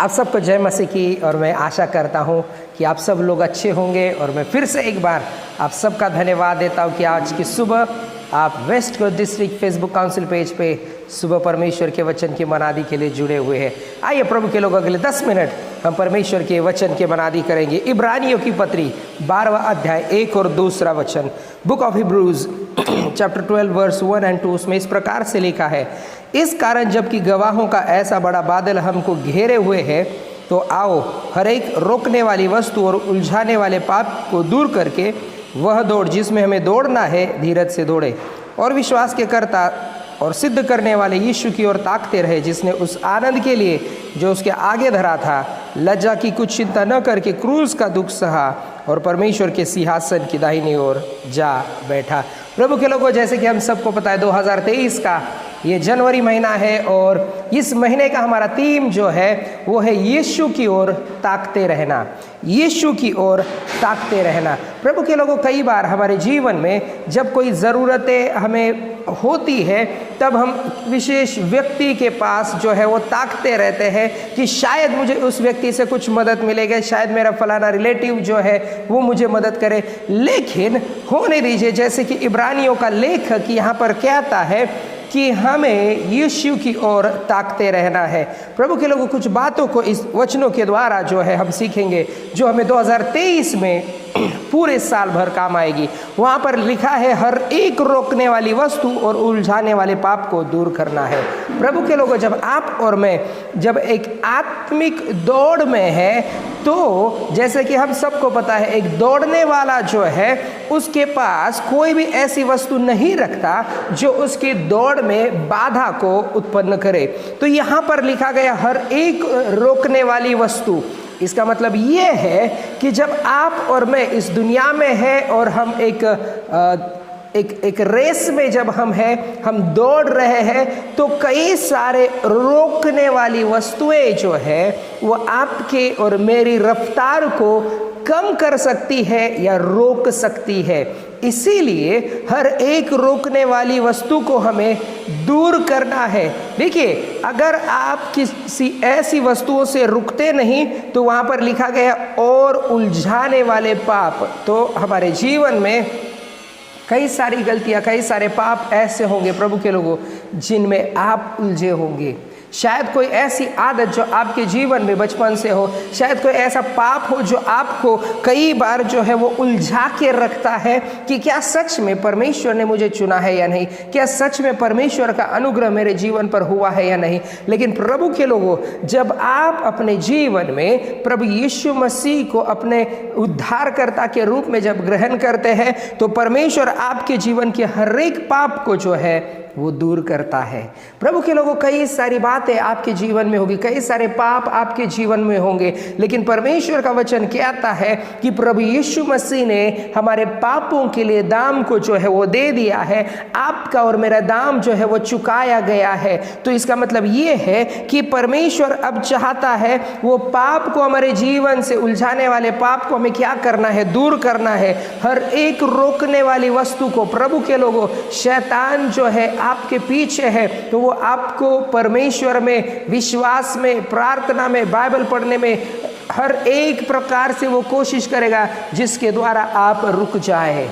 आप सबको जय मसीह की। और मैं आशा करता हूँ कि आप सब लोग अच्छे होंगे। और मैं फिर से एक बार आप सबका धन्यवाद देता हूँ कि आज की सुबह आप West Coast District Facebook council page पे सुबह परमेश्वर के वचन की मनादी के लिए जुड़े हुए हैं। आइए प्रभु के लोग अगले 10 मिनट हम परमेश्वर के वचन की मनादी करेंगे। इब्रानियों की पत्री 12वां अध्याय 1 और 2 वचन, book of Hebrews chapter 12 verse 1 और 2, उसमें इस प्रकार से लिखा है, इस कारण जबकि गवाहों का ऐसा बड़ा बादल हमको घेरे हुए है, तो आओ हर एक रोकने वाली वस्तु और उलझाने वाले पाप को दूर करके वह दौड़ जिसमें हमें दौड़ना है धीरज से दौड़े, और विश्वास के कर्ता और सिद्ध करने वाले यीशु की ओर ताकते रहे, जिसने उस आनंद के लिए जो उसके आगे धरा था लज्जा की कुछ चिंता न करके क्रूस का दुख सहा और परमेश्वर के सिंहासन की दाहिनी ओर जा बैठा। प्रभु के लोगों, जैसे कि हम सबको पता है 2023 का ये जनवरी महीना है और इस महीने का हमारा थीम जो है वो है यीशु की ओर ताकते रहना। यीशु की ओर ताकते रहना। प्रभु के लोगों, कई बार हमारे जीवन में जब कोई ज़रूरतें हमें होती है तब हम विशेष व्यक्ति के पास जो है वो ताकते रहते हैं कि शायद मुझे उस व्यक्ति से कुछ मदद मिलेगा, शायद मेरा फलाना रिलेटिव जो है वो मुझे मदद करे। लेकिन होने दीजिए, जैसे कि इब्रानियों का लेखक यहाँ पर कहता है कि हमें यीशु की ओर ताकते रहना है। प्रभु के लोगों, कुछ बातों को इस वचनों के द्वारा जो है हम सीखेंगे जो हमें 2023 में पूरे साल भर काम आएगी। वहाँ पर लिखा है हर एक रोकने वाली वस्तु और उलझाने वाले पाप को दूर करना है। प्रभु के लोगों, जब आप और मैं जब एक आत्मिक दौड़ में है तो जैसे कि हम सबको पता है एक दौड़ने वाला जो है उसके पास कोई भी ऐसी वस्तु नहीं रखता जो उसकी दौड़ में बाधा को उत्पन्न करे। तो यहाँ पर लिखा गया हर एक रोकने वाली वस्तु, इसका मतलब ये है कि जब आप और मैं इस दुनिया में है और हम एक रेस में जब हम हैं, हम दौड़ रहे हैं, तो कई सारे रोकने वाली वस्तुएं जो है वो आपके और मेरी रफ्तार को कम कर सकती है या रोक सकती है। इसीलिए हर एक रोकने वाली वस्तु को हमें दूर करना है। देखिए, अगर आप किसी ऐसी वस्तुओं से रुकते नहीं तो वहाँ पर लिखा गया और उलझाने वाले पाप। तो हमारे जीवन में कई सारी गलतियाँ, कई सारे पाप ऐसे होंगे प्रभु के लोगों जिनमें आप उलझे होंगे। शायद कोई ऐसी आदत जो आपके जीवन में बचपन से हो, शायद कोई ऐसा पाप हो जो आपको कई बार जो है वो उलझा के रखता है कि क्या सच में परमेश्वर ने मुझे चुना है या नहीं, क्या सच में परमेश्वर का अनुग्रह मेरे जीवन पर हुआ है या नहीं। लेकिन प्रभु के लोगों, जब आप अपने जीवन में प्रभु यीशु मसीह को अपने उद्धारकर्ता के रूप में जब ग्रहण करते हैं तो परमेश्वर आपके जीवन के हर एक पाप को जो है वो दूर करता है। प्रभु के लोगों, कई सारी बातें आपके जीवन में होगी, कई सारे पाप आपके जीवन में होंगे, लेकिन परमेश्वर का वचन कहता है कि प्रभु यीशु मसीह ने हमारे पापों के लिए दाम को जो है वो दे दिया है। आपका और मेरा दाम जो है वो चुकाया गया है। तो इसका मतलब ये है कि परमेश्वर अब चाहता है वो पाप को, हमारे जीवन से उलझाने वाले पाप को हमें क्या करना है, दूर करना है। हर एक रोकने वाली वस्तु को, प्रभु के लोगों, शैतान जो है आपके पीछे है तो वो आपको परमेश्वर में, विश्वास में, प्रार्थना में, बाइबल पढ़ने में हर एक प्रकार से वो कोशिश करेगा जिसके द्वारा आप रुक जाए।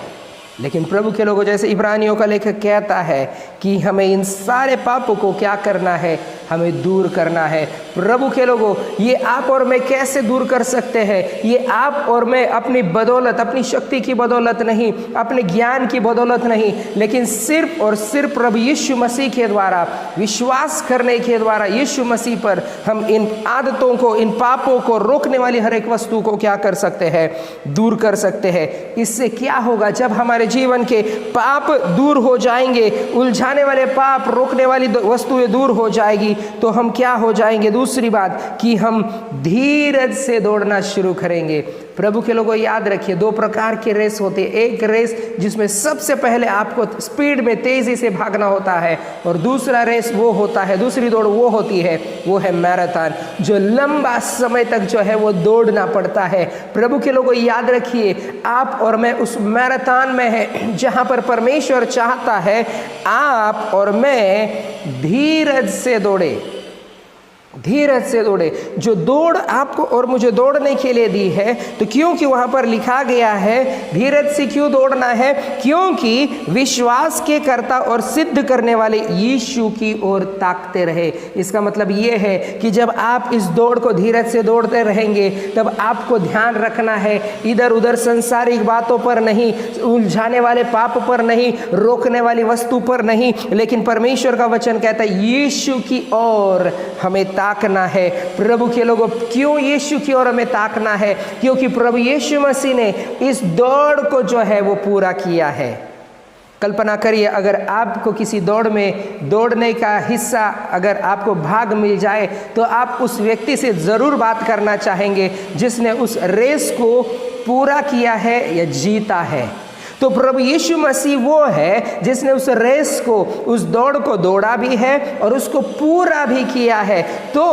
लेकिन प्रभु के लोगों, जैसे इब्रानियों का लेखक कहता है कि हमें इन सारे पापों को क्या करना है, हमें दूर करना है। प्रभु के लोगों, ये आप और मैं कैसे दूर कर सकते हैं? ये आप और मैं अपनी बदौलत, अपनी शक्ति की बदौलत नहीं, अपने ज्ञान की बदौलत नहीं, लेकिन सिर्फ और सिर्फ प्रभु यीशु मसीह के द्वारा, विश्वास करने के द्वारा यीशु मसीह पर हम इन आदतों को, इन पापों को, रोकने वाली हर एक वस्तु को क्या कर सकते हैं, दूर कर सकते हैं। इससे क्या होगा? जब हमारे जीवन के पाप दूर हो जाएंगे, उलझाने वाले पाप, रोकने वाली वस्तुएं दूर हो जाएगी, तो हम क्या हो जाएंगे? दूसरी बात कि हम धीरज से दौड़ना शुरू करेंगे। प्रभु के लोगों, याद रखिए 2 प्रकार की रेस होती है। एक रेस जिसमें सबसे पहले आपको स्पीड में, तेजी से भागना होता है, और दूसरा रेस वो होता है, दूसरी दौड़ वो होती है, वो है मैराथन, जो लंबा समय तक जो है वो दौड़ना पड़ता है। प्रभु के लोगों, याद रखिए आप और मैं उस मैराथन में है जहां पर परमेश्वर चाहता है आप और मैं धीरज से दौड़े। धीरज से दौड़े। जो दौड़ आपको और मुझे दौड़ने के लिए दी है, तो क्योंकि वहाँ पर लिखा गया है धीरज से क्यों दौड़ना है, क्योंकि विश्वास के कर्ता और सिद्ध करने वाले यीशु की ओर ताकते रहे। इसका मतलब ये है कि जब आप इस दौड़ को धीरज से दौड़ते रहेंगे, तब आपको ध्यान रखना है इधर उधर संसारिक बातों पर नहीं, उलझाने वाले पाप पर नहीं, रोकने वाली वस्तु पर नहीं, लेकिन परमेश्वर का वचन कहता है यीशु की ओर हमें ताकना है। प्रभु के लोगों, क्यों यीशु की ओर हमें ताकना है? क्योंकि प्रभु यीशु मसीह ने इस दौड़ को जो है वो पूरा किया है। कल्पना करिए, अगर आपको किसी दौड़ में दौड़ने का हिस्सा अगर आपको भाग मिल जाए, तो आप उस व्यक्ति से ज़रूर बात करना चाहेंगे जिसने उस रेस को पूरा किया है या जीता है। तो प्रभु यीशु मसीह वो है जिसने उस रेस को, उस दौड़ को दौड़ा भी है और उसको पूरा भी किया है। तो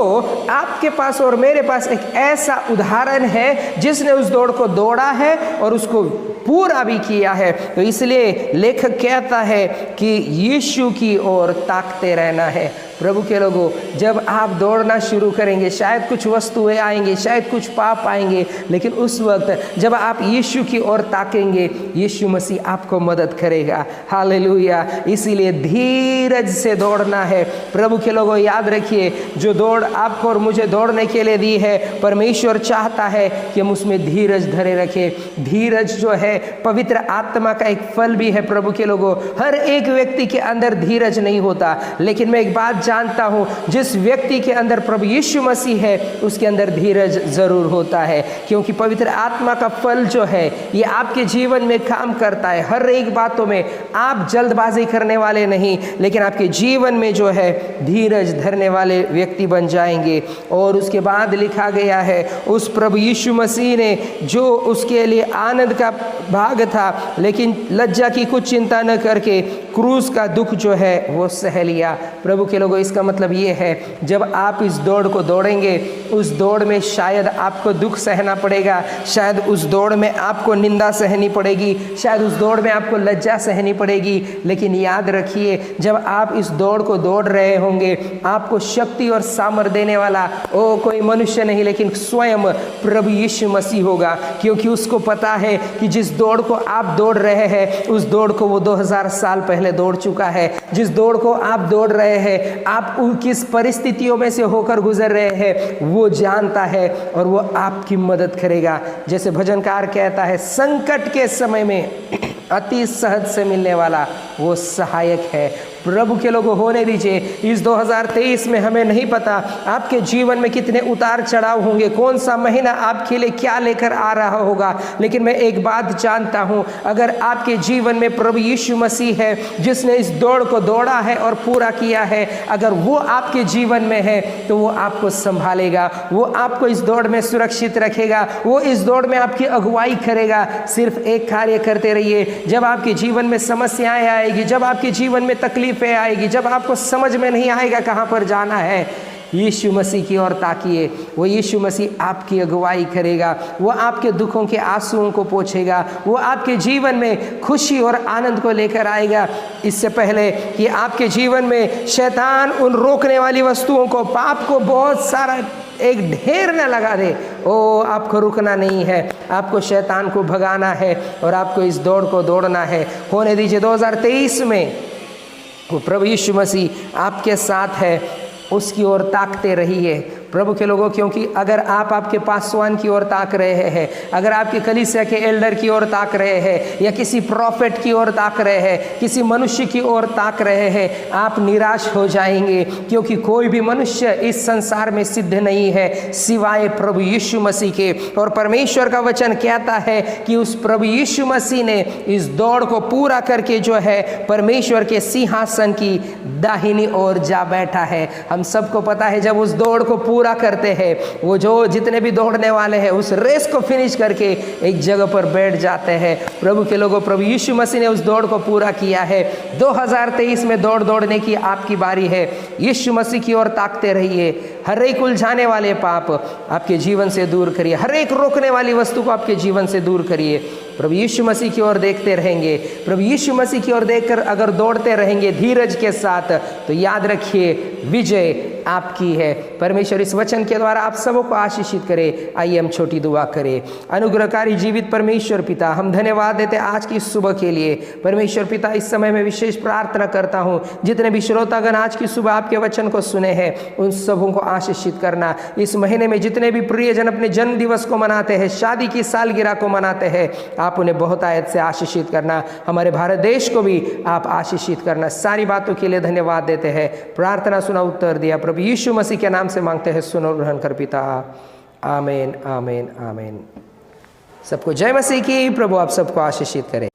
आपके पास और मेरे पास एक ऐसा उदाहरण है जिसने उस दौड़ को दौड़ा है और उसको पूरा भी किया है। तो इसलिए लेखक कहता है कि यीशु की ओर ताकते रहना है। प्रभु के लोगों, जब आप दौड़ना शुरू करेंगे, शायद कुछ वस्तुएं आएंगे, शायद कुछ पाप आएंगे, लेकिन उस वक्त जब आप यीशु की ओर ताकेंगे, यीशु मसीह आपको मदद करेगा। हालेलुया। इसीलिए धीरज से दौड़ना है। प्रभु के लोगों, याद रखिए, जो दौड़ आपको और मुझे दौड़ने के लिए दी है, परमेश्वर चाहता है कि हम उसमें धीरज धरे रखें। धीरज जो है पवित्र आत्मा का एक फल भी है। प्रभु के लोगों, हर एक व्यक्ति के अंदर धीरज नहीं होता, लेकिन मैं एक बात जानता हूं, जिस व्यक्ति के अंदर प्रभु यीशु मसीह है उसके अंदर धीरज जरूर होता है, क्योंकि पवित्र आत्मा का फल जो है ये आपके जीवन में काम करता है। हर एक बातों में आप जल्दबाजी करने वाले नहीं, लेकिन आपके जीवन में जो है धीरज धरने वाले व्यक्ति बन जाएंगे। और उसके बाद लिखा गया है, उस प्रभु यीशु मसीह ने, जो उसके लिए आनंद का भाग था, लेकिन लज्जा की कुछ चिंता न करके क्रूस का दुख जो है वो सह लिया। प्रभु के लोगों, इसका मतलब ये है, जब आप इस दौड़ को दौड़ेंगे, उस दौड़ में शायद आपको दुख सहना पड़ेगा, शायद उस दौड़ में आपको निंदा सहनी पड़ेगी, शायद उस दौड़ में आपको लज्जा सहनी पड़ेगी, लेकिन याद रखिए, जब आप इस दौड़ को दौड़ रहे होंगे, आपको शक्ति और सामर्थ देने वाला कोई मनुष्य नहीं, लेकिन स्वयं प्रभु यीशु मसीह होगा। क्योंकि उसको पता है कि जिस दौड़ को आप दौड़ रहे हैं, उस दौड़ को वो 2000 साल पहले दौड़ चुका है। जिस दौड़ को आप दौड़ रहे हैं, आप किस परिस्थितियों में से होकर गुजर रहे हैं, वो जानता है और वो आपकी मदद करेगा। जैसे भजनकार कहता है, संकट के समय में अति सहज से मिलने वाला वो सहायक है। प्रभु के लोगों, होने दीजिए। इस 2023 में हमें नहीं पता आपके जीवन में कितने उतार चढ़ाव होंगे, कौन सा महीना आपके लिए क्या लेकर आ रहा होगा, लेकिन मैं एक बात जानता हूं, अगर आपके जीवन में प्रभु यीशु मसीह है जिसने इस दौड़ को दौड़ा है और पूरा किया है, अगर वो आपके जीवन में है तो वो आपको संभालेगा, वो आपको इस दौड़ में सुरक्षित रखेगा, वो इस दौड़ में आपकी अगुवाई करेगा। सिर्फ एक कार्य करते रहिए, जब आपके जीवन में समस्याएं आएगी, जब आपके जीवन में तकलीफ आएगी, जब आपको समझ में नहीं आएगा कहां पर जाना है, यीशु मसीह की ओर ताकिए। वो यीशु मसीह आपकी अगुवाई करेगा, वो आपके दुखों के आंसुओं को पोंछेगा, वो आपके जीवन में खुशी और आनंद को लेकर आएगा। इससे पहले कि आपके जीवन में शैतान उन रोकने वाली वस्तुओं को, पाप को बहुत सारा एक ढेर न लगा दे, आपको रुकना नहीं है, आपको शैतान को भगाना है और आपको इस दौड़ को दौड़ना है। होने दीजिए 2023 में वो प्रभु यीशु मसीह आपके साथ है, उसकी ओर ताकते रहिए। प्रभु के लोगों, क्योंकि अगर आप आपके पासवान की ओर ताक रहे हैं, अगर आपके कलीसिया के एल्डर की ओर ताक रहे हैं, या किसी प्रॉफिट की ओर ताक रहे हैं, किसी मनुष्य की ओर ताक रहे हैं, आप निराश हो जाएंगे, क्योंकि कोई भी मनुष्य इस संसार में सिद्ध नहीं है सिवाय प्रभु यीशु मसीह के। और परमेश्वर का वचन कहता है कि उस प्रभु यीशु मसीह ने इस दौड़ को पूरा करके जो है परमेश्वर के सिंहासन की दाहिनी ओर जा बैठा है। हम सबको पता है, जब उस दौड़ को पूरा करते हैं, वो जो जितने भी दौड़ने वाले हैं उस रेस को फिनिश करके एक जगह पर बैठ जाते हैं। प्रभु के लोगों, प्रभु यीशु मसीह ने उस दौड़ को पूरा किया है। 2023 में दौड़ने की आपकी बारी है। यीशु मसीह की ओर ताकते रहिए, हर एक उलझाने वाले पाप आपके जीवन से दूर करिए, हर एक रोकने वाली वस्तु को आपके जीवन से दूर करिए। प्रभु यीशु मसीह की ओर देखते रहेंगे, प्रभु यीशु मसीह की ओर देखकर अगर दौड़ते रहेंगे धीरज के साथ, तो याद रखिए विजय आपकी है। परमेश्वर इस वचन के द्वारा आप सबको आशीषित करे। आइए हम छोटी दुआ करें। अनुग्रहकारी जीवित परमेश्वर पिता, हम धन्यवाद देते आज की सुबह के लिए। परमेश्वर पिता, इस समय में विशेष प्रार्थना करता हूँ, जितने भी श्रोतागण आज की सुबह आपके वचन को सुने हैं उन सबों को आशीषित करना। इस महीने में जितने भी प्रियजन अपने जन्म दिवस को मनाते हैं, शादी की सालगिरह को मनाते हैं, आप उन्हें बहुत आयत से आशीषित करना। हमारे भारत देश को भी आप आशीषित करना। सारी बातों के लिए धन्यवाद देते हैं। प्रार्थना सुना, उत्तर दिया। प्रभु यीशु मसीह के नाम से मांगते हैं, सुनो ग्रहण कर पिता। आमीन आमीन आमीन। सबको जय मसीह की। प्रभु आप सबको आशीषित करें।